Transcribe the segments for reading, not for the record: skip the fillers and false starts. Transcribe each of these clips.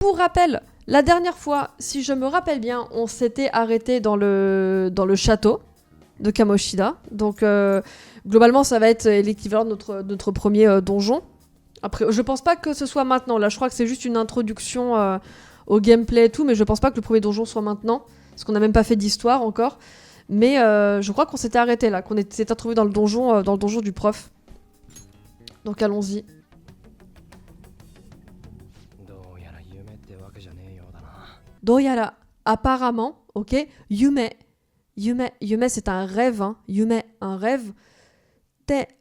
Pour rappel, la dernière fois, si je me rappelle bien, on s'était arrêté dans le château de Kamoshida. Donc, globalement, ça va être l'équivalent de notre premier donjon. Après, je pense pas que ce soit maintenant. Là, je crois que c'est juste une introduction au gameplay et tout, mais je pense pas que le premier donjon soit maintenant, parce qu'on n'a même pas fait d'histoire encore. Mais je crois qu'on s'était arrêté là, qu'on s'était retrouvé dans le donjon du prof. Donc allons-y. Doyara, apparemment, ok, yume, c'est un rêve, hein. Yume, un rêve.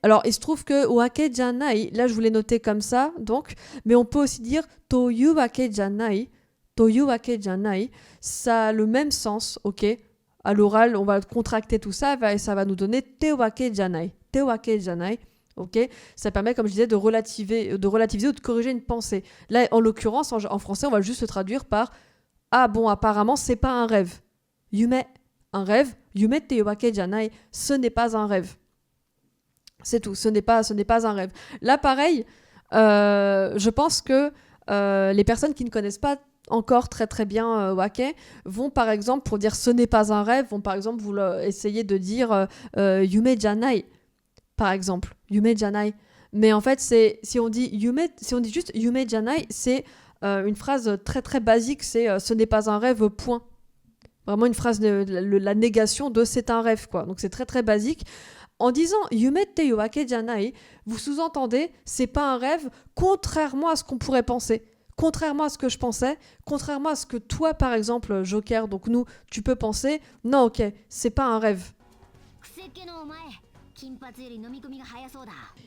Alors, il se trouve que wake janai, là je voulais noter comme ça, donc, mais on peut aussi dire toyu wake janai, ça a le même sens, ok. À l'oral, on va contracter tout ça et ça va nous donner te wake janai, ok. Ça permet, comme je disais, de relativiser ou de corriger une pensée. Là, en l'occurrence, en français, on va juste se traduire par ah bon, apparemment, c'est pas un rêve. Yume, un rêve. Yume te wake janai, ce n'est pas un rêve. C'est tout, ce n'est pas un rêve. Là, pareil, je pense que les personnes qui ne connaissent pas encore très très bien Wake vont par exemple, pour dire ce n'est pas un rêve, vont par exemple essayer de dire Yume janai, par exemple. Yume janai. Mais en fait, si on dit juste Yume janai, c'est une phrase très très basique, c'est ce n'est pas un rêve, point. Vraiment une phrase, la négation de c'est un rêve, quoi. Donc c'est très très basique. En disant Yume te wake janai, vous sous-entendez c'est pas un rêve, contrairement à ce qu'on pourrait penser. Contrairement à ce que je pensais, contrairement à ce que toi, par exemple, Joker, donc nous, tu peux penser, non, ok, c'est pas un rêve.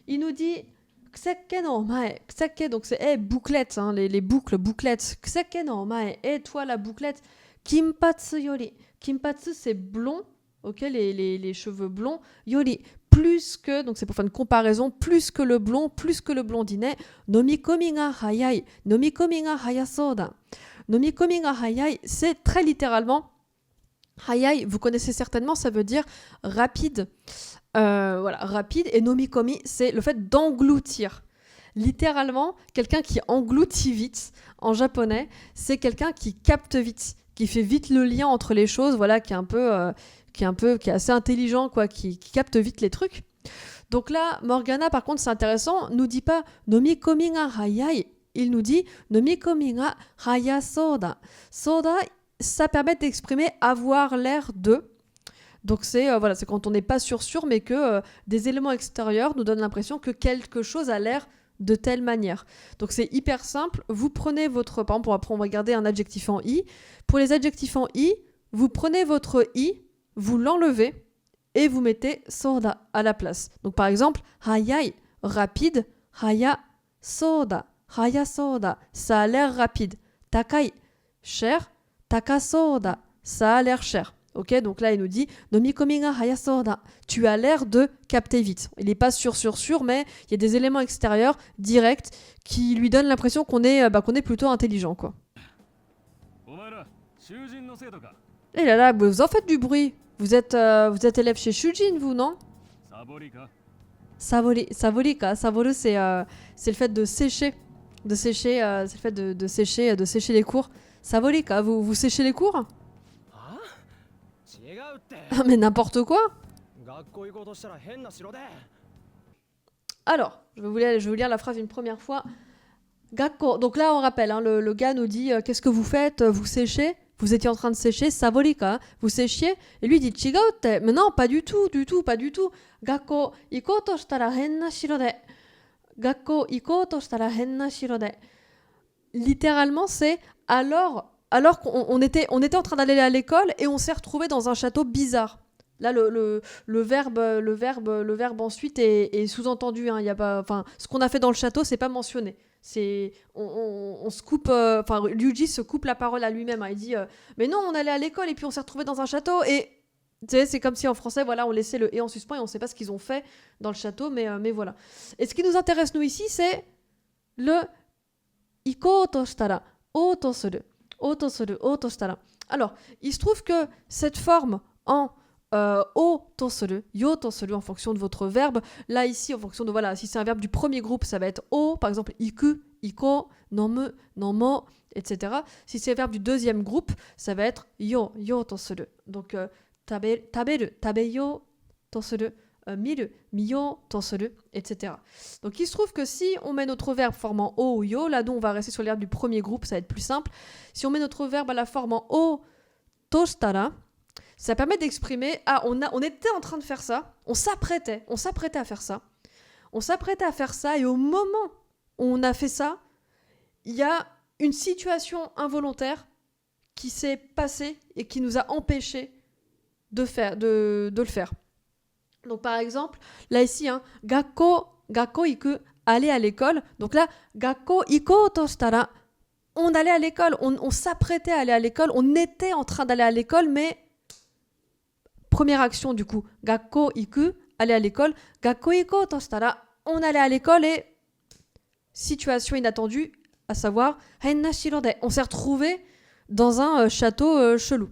Il nous dit Kuseke no mae. Kuseke, donc c'est bouclette, hein, les bouclettes. Kuseke no mae, toi la bouclette. Kimpatsu yori. Kimpatsu, c'est blond, ok, les cheveux blonds. Yori, plus que, donc c'est pour faire une comparaison, plus que le blondinet. Nomikomi ga hayai. Nomikomi ga hayasoda. Nomikomi ga hayai, c'est très littéralement. Hayai, vous connaissez certainement, ça veut dire rapide. Voilà, rapide. Et nomikomi, c'est le fait d'engloutir. Littéralement, quelqu'un qui engloutit vite, en japonais, c'est quelqu'un qui capte vite, qui fait vite le lien entre les choses, voilà, qui est assez intelligent, quoi, qui capte vite les trucs. Donc là, Morgana, par contre, c'est intéressant, nous dit pas nomikomi ga hayai, il nous dit nomikomi ga hayasoda. Soda, ça permet d'exprimer avoir l'air de. Donc c'est quand on n'est pas sûr, mais que des éléments extérieurs nous donnent l'impression que quelque chose a l'air de telle manière. Donc c'est hyper simple. Vous prenez votre... Par exemple, après on va regarder un adjectif en i. Pour les adjectifs en i, vous prenez votre i, vous l'enlevez et vous mettez soda à la place. Donc par exemple, hayai, rapide, haya soda, ça a l'air rapide. Takai, cher, takasoda, ça a l'air cher. Ok, donc là il nous dit nomikomi ga hayasoda. Tu as l'air de capter vite. Il n'est pas sûr, mais il y a des éléments extérieurs directs qui lui donnent l'impression qu'on est plutôt intelligent, quoi. Et là, vous en faites du bruit. Vous êtes élève chez Shujin, vous, non? Saborika. Saboru, c'est le fait de sécher. C'est le fait de sécher les cours. Saborika, vous séchez les cours? Ah, mais n'importe quoi. Alors, je vais vous lire la phrase une première fois. Gakko. Donc là, on rappelle, hein, le gars nous dit qu'est-ce que vous faites? Vous séchez? Vous étiez en train de sécher, saborika, vous séchiez? Et lui dit chigaote. Mais non, pas du tout, pas du tout. Gakko ikoto shitara henna shiro de. Gakko ikoto shitara henna shiro de. Littéralement, c'est alors qu'on était en train d'aller à l'école et on s'est retrouvé dans un château bizarre. Là, le verbe ensuite est sous-entendu. Hein, y a pas, ce qu'on a fait dans le château, c'est pas mentionné. On se coupe. Ryuji se coupe la parole à lui-même. Hein, il dit mais non, on allait à l'école et puis on s'est retrouvé dans un château et c'est comme si en français, voilà, on laissait le et en suspens et on sait pas ce qu'ils ont fait dans le château, mais voilà. Et ce qui nous intéresse nous ici, c'est le ikoto shitara oto suru. Alors, il se trouve que cette forme en o tosuru, yo tosuru en fonction de votre verbe. Là, ici, en fonction de, voilà, si c'est un verbe du premier groupe, ça va être o, par exemple, iku, iko, nomu, nomo, etc. Si c'est un verbe du deuxième groupe, ça va être yo, yo tosuru. Donc, taberu, tabeyo tosuru, miru, miyo tosuru, etc. Donc, il se trouve que si on met notre verbe formant o ou yo, là, donc on va rester sur le verbe du premier groupe, ça va être plus simple. Si on met notre verbe à la forme en o, toshitara, ça permet d'exprimer, on était en train de faire ça, on s'apprêtait à faire ça. On s'apprêtait à faire ça et au moment où on a fait ça, il y a une situation involontaire qui s'est passée et qui nous a empêchés de le faire. Donc par exemple, là ici, gakko iku, aller à l'école. Donc là, gakko iko to shitara, on allait à l'école, on s'apprêtait à aller à l'école, on était en train d'aller à l'école, mais première action du coup, gakko iku, aller à l'école, gakko iko to shitara, on allait à l'école et situation inattendue, à savoir henna shirode, on s'est retrouvé dans un château chelou.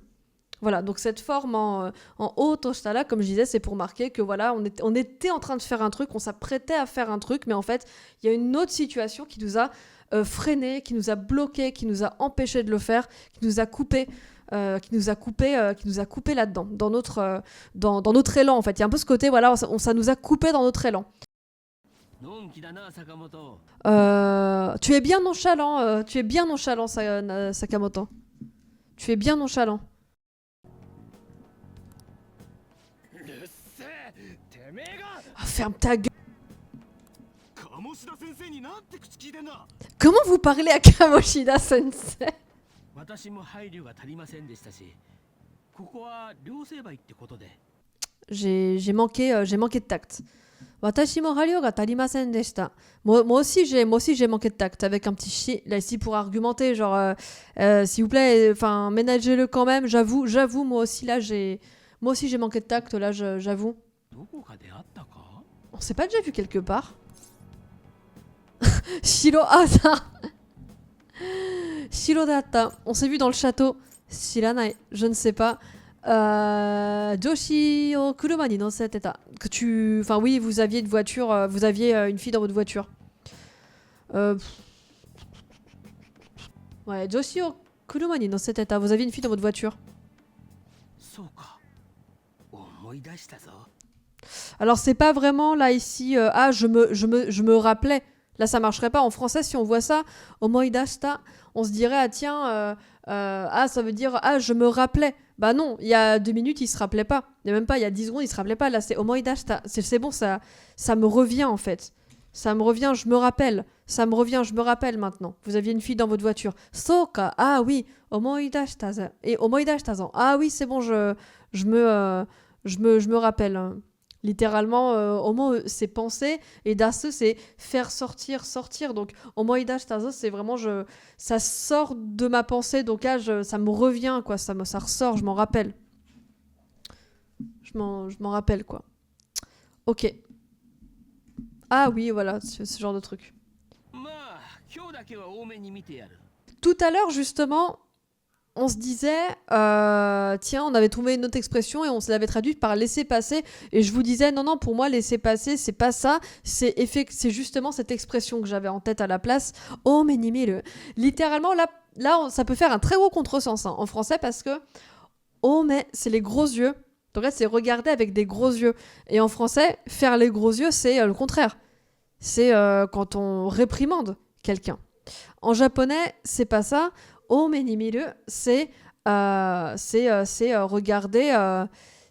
Voilà, donc cette forme en o toshitara, comme je disais, c'est pour marquer que voilà, on était en train de faire un truc, on s'apprêtait à faire un truc, mais en fait, il y a une autre situation qui nous a freiné, qui nous a bloqué, qui nous a empêché de le faire, qui nous a coupé là-dedans, dans notre élan en fait. Il y a un peu ce côté, voilà, ça nous a coupé dans notre élan. Tu es bien nonchalant, Sakamoto. Tu es bien nonchalant. Oh, ferme ta gueule. Comment vous parlez à Kamoshida Sensei? J'ai manqué de tact. Watashi mo hario ga tarimasen deshita. Moi aussi j'ai manqué de tact avec un petit chi là ici pour argumenter genre s'il vous plaît, enfin ménagez-le quand même, j'avoue moi aussi j'ai manqué de tact là, j'avoue. On s'est pas déjà vu quelque part? Shirohata. Shirohata. On s'est vu dans le château. Shiranai. Je ne sais pas. Joshi o kuruma ni noseteta. Enfin oui, vous aviez une voiture, vous aviez une fille dans votre voiture. Ouais, Joshi o kuruma ni noseteta. Vous aviez une fille dans votre voiture. Alors c'est pas vraiment là ici. Je me rappelais. Là ça marcherait pas en français si on voit ça. Omoidashita, on se dirait tiens ça veut dire je me rappelais. Bah non, il y a 2 minutes il se rappelait pas. Il y a même pas, il y a 10 secondes il se rappelait pas. Là c'est omoidashita. C'est bon, ça me revient en fait. Ça me revient, je me rappelle. Ça me revient, je me rappelle maintenant. Vous aviez une fille dans votre voiture. Soka, ah oui, omoidashita. Et omoidashita. Ah oui, c'est bon, je me rappelle. Littéralement, omo c'est penser et dasu c'est faire sortir. Donc omoidashita c'est vraiment ça sort de ma pensée, donc là ça me revient quoi, ça ressort, je m'en rappelle. Je m'en rappelle quoi. Ok. Ah oui, voilà, ce genre de truc. Tout à l'heure justement, on se disait, tiens, on avait trouvé une autre expression et on se l'avait traduite par laisser passer. Et je vous disais, non, pour moi, laisser passer, c'est pas ça. C'est justement cette expression que j'avais en tête à la place. Oh, mais nimile. Littéralement, là, ça peut faire un très gros contresens en français parce que oh, mais c'est les gros yeux. Donc là, c'est regarder avec des gros yeux. Et en français, faire les gros yeux, c'est le contraire. C'est quand on réprimande quelqu'un. En japonais, c'est pas ça. Oh menimiru, c'est regarder,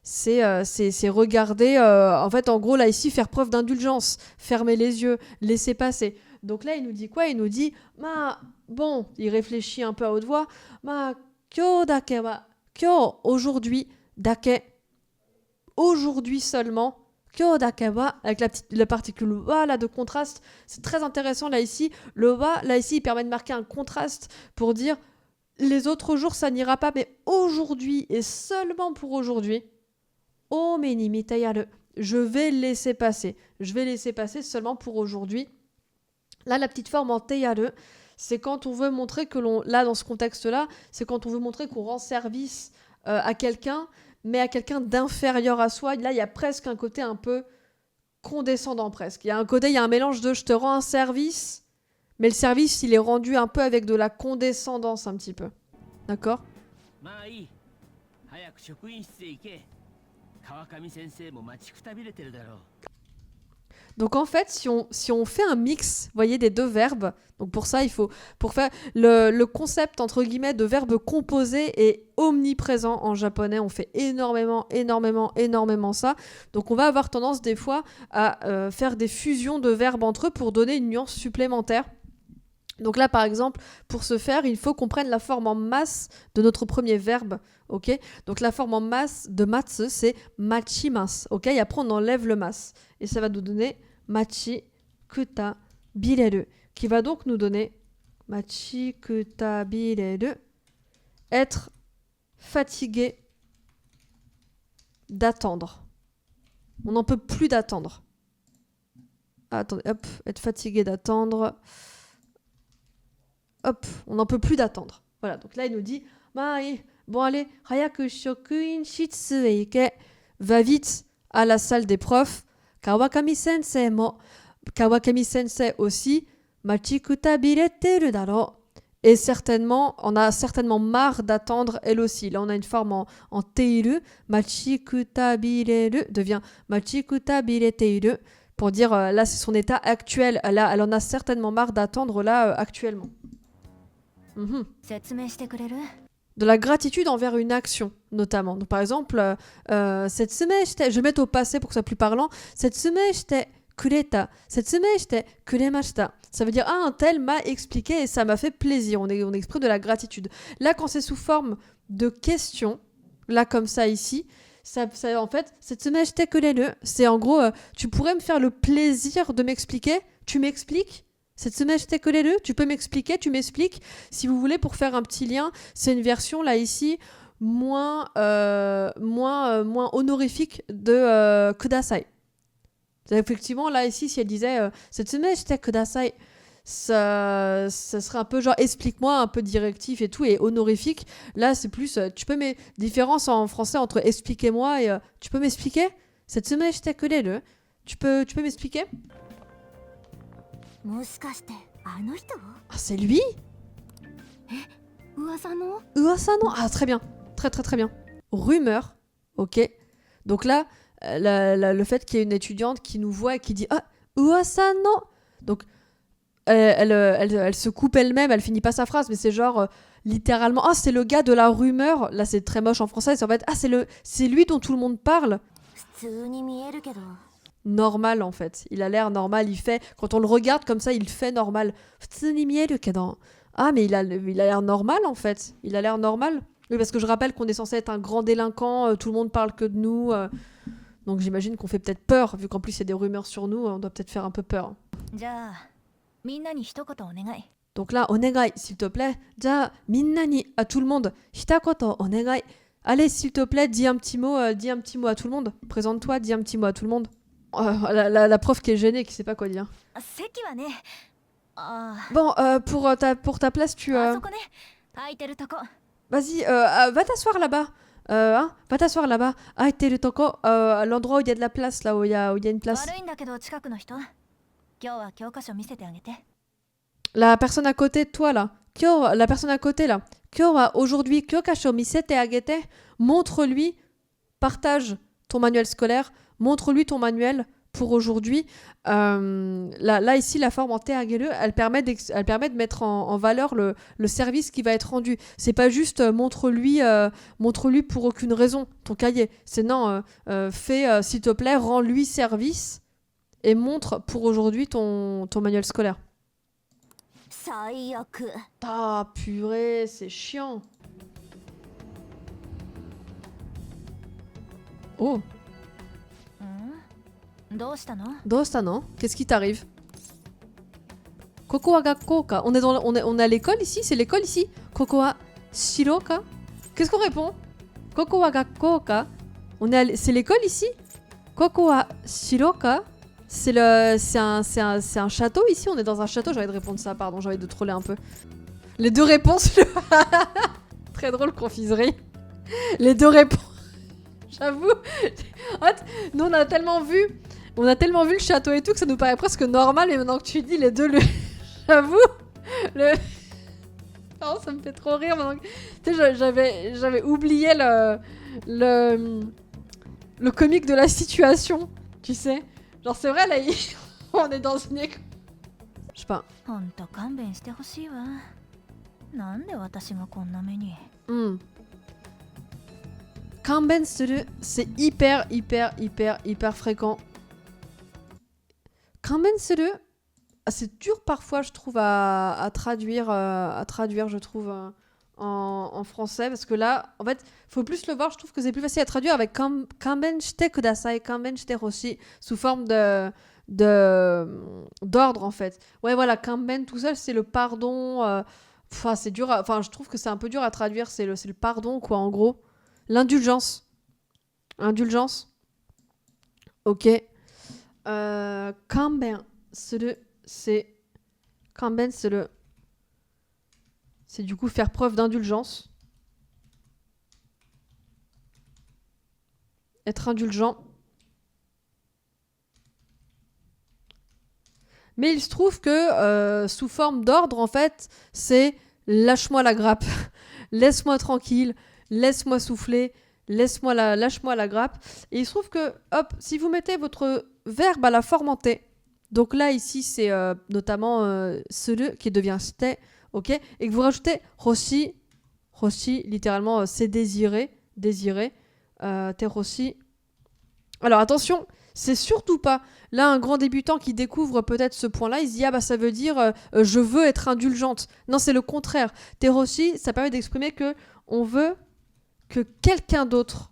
c'est regarder, en fait, en gros, là, ici, faire preuve d'indulgence, fermer les yeux, laisser passer. Donc là, il nous dit quoi? Il nous dit, bon, il réfléchit un peu à haute voix, kyo dake wa, kyo, aujourd'hui, dake, aujourd'hui seulement, kyo dake wa, avec la particule wa, là, de contraste, c'est très intéressant, là, ici, le wa, là, ici, il permet de marquer un contraste pour dire, les autres jours, ça n'ira pas, mais aujourd'hui, et seulement pour aujourd'hui, oh meni mitayaru, je vais laisser passer. Je vais laisser passer seulement pour aujourd'hui. Là, la petite forme en teyaru, c'est quand on veut montrer que là, dans ce contexte-là, c'est quand on veut montrer qu'on rend service à quelqu'un, mais à quelqu'un d'inférieur à soi. Là, il y a presque un côté un peu condescendant presque. Il y a un mélange de je te rends un service, mais le service, il est rendu un peu avec de la condescendance un petit peu. D'accord? Donc en fait, si on fait un mix, vous voyez, des deux verbes, donc pour ça, pour faire le concept, entre guillemets, de verbe composé est omniprésent en japonais. On fait énormément ça. Donc on va avoir tendance des fois à faire des fusions de verbes entre eux pour donner une nuance supplémentaire. Donc là, par exemple, pour ce faire, il faut qu'on prenne la forme en masse de notre premier verbe, ok? Donc la forme en masse de matsu, c'est machimasu, ok? Et après, on enlève le mas. Et ça va nous donner machi kuta bireru, qui va donc nous donner machi kuta bireru, être fatigué d'attendre. On n'en peut plus d'attendre. Attendez, hop, être fatigué d'attendre... Hop, on n'en peut plus d'attendre. Voilà, donc là, il nous dit bon, allez, hayaku shokuin shitsu e ike. Va vite à la salle des profs. Kawakami sensei aussi. Machikuta biretteru daro. Et certainement, on a certainement marre d'attendre elle aussi. Là, on a une forme en teiru. Machikuta bireru devient machikuta biretteiru. Pour dire, là, c'est son état actuel. Là, elle en a certainement marre d'attendre, là, actuellement. De la gratitude envers une action, notamment. Donc, par exemple, cette semaine, je vais mettre au passé pour que ce soit plus parlant. Cette semaine, kureta. Cette semaine, kuremashita. Ça veut dire, un tel m'a expliqué et ça m'a fait plaisir. On exprime de la gratitude. Là, quand c'est sous forme de question, là, comme ça, ici, ça en fait, cette semaine, c'est en gros, tu pourrais me faire le plaisir de m'expliquer. Tu m'expliques? Cette semaine, tu peux m'expliquer, tu m'expliques. Si vous voulez, pour faire un petit lien, c'est une version, là, ici, moins honorifique de kudasai. Effectivement, là, ici, si elle disait cette semaine, kudasai, ça serait un peu genre explique-moi, un peu directif et tout, et honorifique. Là, c'est plus, tu peux différence en français entre expliquez-moi et tu peux m'expliquer? Cette semaine, tu peux m'expliquer? Ah, c'est lui? Uasano? Ah, très bien. Très bien. Rumeur, ok. Donc là, le fait qu'il y ait une étudiante qui nous voit et qui dit « Ah, Uasano !» Donc, elle se coupe elle-même, elle finit pas sa phrase, mais c'est genre, littéralement « Ah, c'est le gars de la rumeur !» Là, c'est très moche en français, c'est en fait « Ah, c'est lui dont tout le monde parle !» Normal en fait, il a l'air normal, quand on le regarde comme ça, il fait normal. Ah mais il a l'air normal en fait, il a l'air normal. Oui, parce que je rappelle qu'on est censé être un grand délinquant, tout le monde parle que de nous, donc j'imagine qu'on fait peut-être peur, vu qu'en plus il y a des rumeurs sur nous, on doit peut-être faire un peu peur. Donc là, onegai, s'il te plaît, ja minnani, à tout le monde, hitakoto onegai. Allez, s'il te plaît, dis un petit mot à tout le monde. Présente-toi, dis un petit mot à tout le monde. La prof qui est gênée, qui sait pas quoi dire. Bon, pour ta place, tu... Vas-y, va t'asseoir là-bas. Va t'asseoir là-bas. À l'endroit où il y a de la place, là où il y a une place. La personne à côté de toi, là. La personne à côté, là. Aujourd'hui, kyokasho misete agete. Montre-lui, partage ton manuel scolaire. Montre-lui ton manuel pour aujourd'hui. Là, ici, la forme en teagelu, elle permet de mettre en valeur le service qui va être rendu. C'est pas juste montre-lui pour aucune raison ton cahier. C'est non, fais, s'il te plaît, rends-lui service et montre pour aujourd'hui ton manuel scolaire. Ah, purée, c'est chiant. Oh. Dostano? Qu'est-ce qui t'arrive? Koko wa gakko ka? On est à l'école ici? C'est l'école ici? Koko wa shiro ka? Qu'est-ce qu'on répond? Koko wa gakko ka? C'est l'école ici? Koko wa shiro ka? C'est un château ici? On est dans un château? J'ai envie de répondre ça, pardon, j'ai envie de troller un peu. Les deux réponses. Très drôle, confiserie. Les deux réponses. J'avoue. En fait, nous on a tellement vu le château et tout que ça nous paraît presque normal. Et maintenant que tu dis les deux, j'avoue, le... Oh, ça me fait trop rire. Maintenant tu sais, j'avais oublié le comique de la situation, tu sais. Genre c'est vrai là, on est dans une école. Je sais pas. Kanben suru, c'est hyper fréquent. Kanben suru, c'est dur parfois, je trouve, à traduire, je trouve, en français. Parce que là, en fait, faut plus le voir. Je trouve que c'est plus facile à traduire avec kanben shite kudasai, kanben shite hoshi, sous forme d'ordre, en fait. Ouais, voilà, kanben tout seul, c'est le pardon. Enfin, c'est dur. Enfin, je trouve que c'est un peu dur à traduire. C'est le pardon, quoi, en gros. L'indulgence. Indulgence. Ok. Kanben suru, c'est... Kanben suru. C'est du coup faire preuve d'indulgence. Être indulgent. Mais il se trouve que sous forme d'ordre, en fait, c'est lâche-moi la grappe, laisse-moi tranquille, laisse-moi souffler, lâche-moi la grappe. Et il se trouve que, hop, si vous mettez votre verbe à la forme en T, donc là, ici, c'est notamment suru qui devient shite, ok, et que vous rajoutez hoshi, littéralement, c'est désirer, te hoshi. Alors attention, c'est surtout pas là un grand débutant qui découvre peut-être ce point-là, il se dit ah bah ça veut dire je veux être indulgente. Non, c'est le contraire. Teroshi, ça permet d'exprimer que on veut que quelqu'un d'autre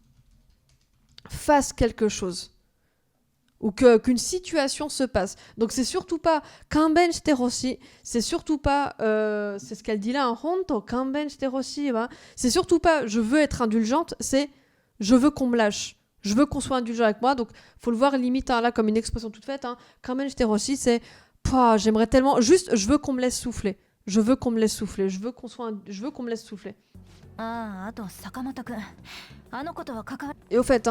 fasse quelque chose ou qu'une situation se passe. Donc c'est surtout pas kanben shiteroshi, c'est surtout pas c'est ce qu'elle dit là, honto kanben shiteroshi, c'est surtout pas je veux être indulgente, c'est je veux qu'on me lâche. Je veux qu'on soit indulgent avec moi, donc faut le voir limite là comme une expression toute faite. Kanben shiteroshi, c'est j'aimerais tellement, juste je veux qu'on me laisse souffler. Je veux qu'on me laisse souffler. Je veux qu'on me laisse souffler. Et au fait,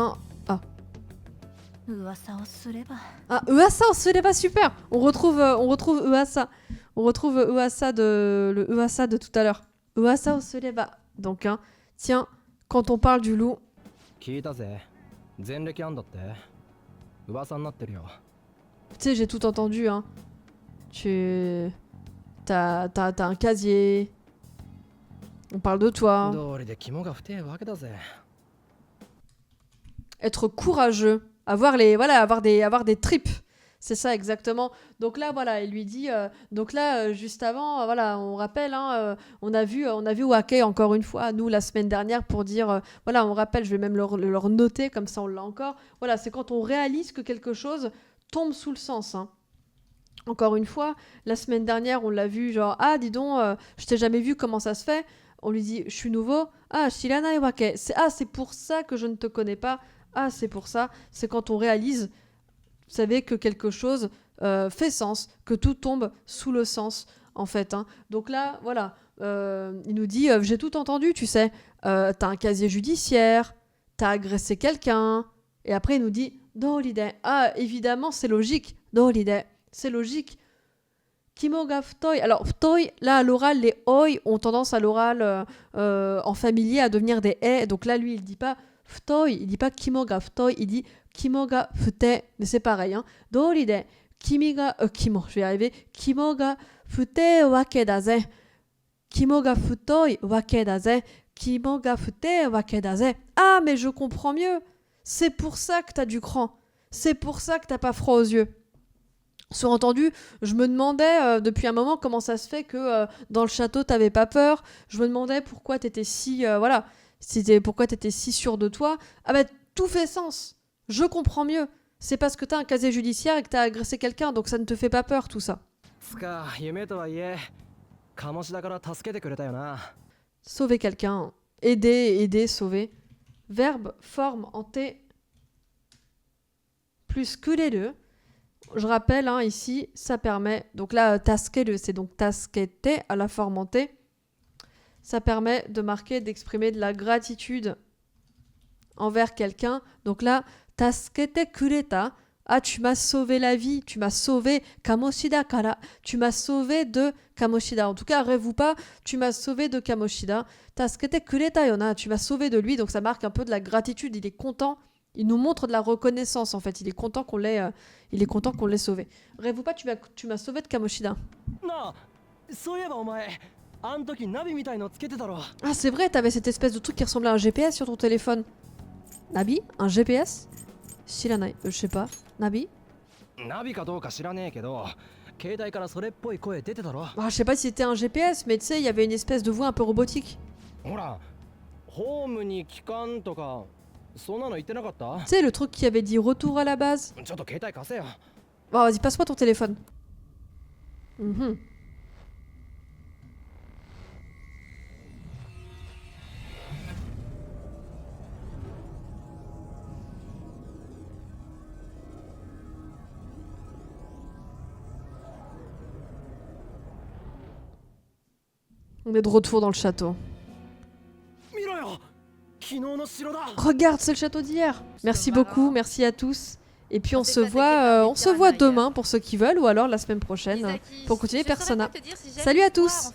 uasa o sureba, super. On retrouve uasa. On retrouve le uasa de tout à l'heure. Uasa o sureba. Donc, tiens, quand on parle du loup. Tu sais, j'ai tout entendu, T'as un casier. On parle de toi. Être courageux. Avoir des tripes. C'est ça exactement. Donc là, voilà, il lui dit. Donc là, juste avant, voilà, on rappelle, on a vu Wake encore une fois, nous, la semaine dernière, pour dire, voilà, on rappelle, je vais même leur noter, comme ça on l'a encore. Voilà, c'est quand on réalise que quelque chose tombe sous le sens. Encore une fois, la semaine dernière, on l'a vu, genre, ah, dis donc, je t'ai jamais vu, comment ça se fait? On lui dit, je suis nouveau. Ah, shiranai wake. C'est pour ça que je ne te connais pas. Ah, c'est pour ça. C'est quand on réalise, vous savez, que quelque chose fait sens, que tout tombe sous le sens, en fait. Donc là, voilà, il nous dit, j'ai tout entendu, tu sais. T'as un casier judiciaire, t'as agressé quelqu'un. Et après, il nous dit, doride. Ah, évidemment, c'est logique. Doride. C'est logique. Kimoga futoi. Alors, futoi, là, à l'oral, les oi ont tendance à l'oral en familier à devenir des e. Donc là, lui, il dit pas futoi, il dit pas kimoga futoi, il dit kimoga fute. Mais c'est pareil. Doride. Je vais y arriver. Kimoga fute wake daze. Kimoga futoi wake daze. Kimoga fute wake daze. Ah, mais je comprends mieux. C'est pour ça que t'as du cran. C'est pour ça que t'as pas froid aux yeux. Sous-entendu, je me demandais depuis un moment comment ça se fait que dans le château t'avais pas peur. Je me demandais pourquoi t'étais si pourquoi t'étais si sûr de toi. Ah bah tout fait sens. Je comprends mieux. C'est parce que t'as un casier judiciaire et que t'as agressé quelqu'un, donc ça ne te fait pas peur tout ça. Sauver quelqu'un, aider, sauver. Verbe, forme en T plus kureru. Je rappelle, ici, ça permet... Donc là, taskeru, c'est donc taskete à la forme en T. Ça permet de marquer, d'exprimer de la gratitude envers quelqu'un. Donc là, tasukete kureta. Ah, tu m'as sauvé la vie, tu m'as sauvé Kamoshida kara. Tu m'as sauvé de Kamoshida. En tout cas, rêve ou pas, tu m'as sauvé de Kamoshida. Tasukete kureta yona, tu m'as sauvé de lui. Donc ça marque un peu de la gratitude. Il est content. Il nous montre de la reconnaissance en fait. Il est content qu'on l'ait sauvé. Rêve ou pas, tu m'as sauvé de Kamoshida. なあ、そういえばお前、あん時ナビみたいのつけてたろ。 Ah, c'est vrai, t'avais cette espèce de truc qui ressemblait à un GPS sur ton téléphone. Nabi? Un GPS? Shiranai, je sais pas. Nabi? ナビかどうか知らねえけど、携帯からそれっぽい声出てたろ。 Ah, je sais pas si c'était un GPS, mais tu sais, il y avait une espèce de voix un peu robotique. ほら、ホームに帰還とか、そんなの言ってなかった？ Tu sais, le truc qui avait dit retour à la base. ちょっと携帯貸せよ。 Bon, vas-y, passe-moi ton téléphone. Mhm. On est de retour dans le château. 見ろよ、昨日の城だ。 Regarde, c'est le château d'hier. Merci beaucoup, merci à tous. Et puis on se voit demain pour ceux qui veulent, ou alors la semaine prochaine pour continuer Persona. Salut à tous!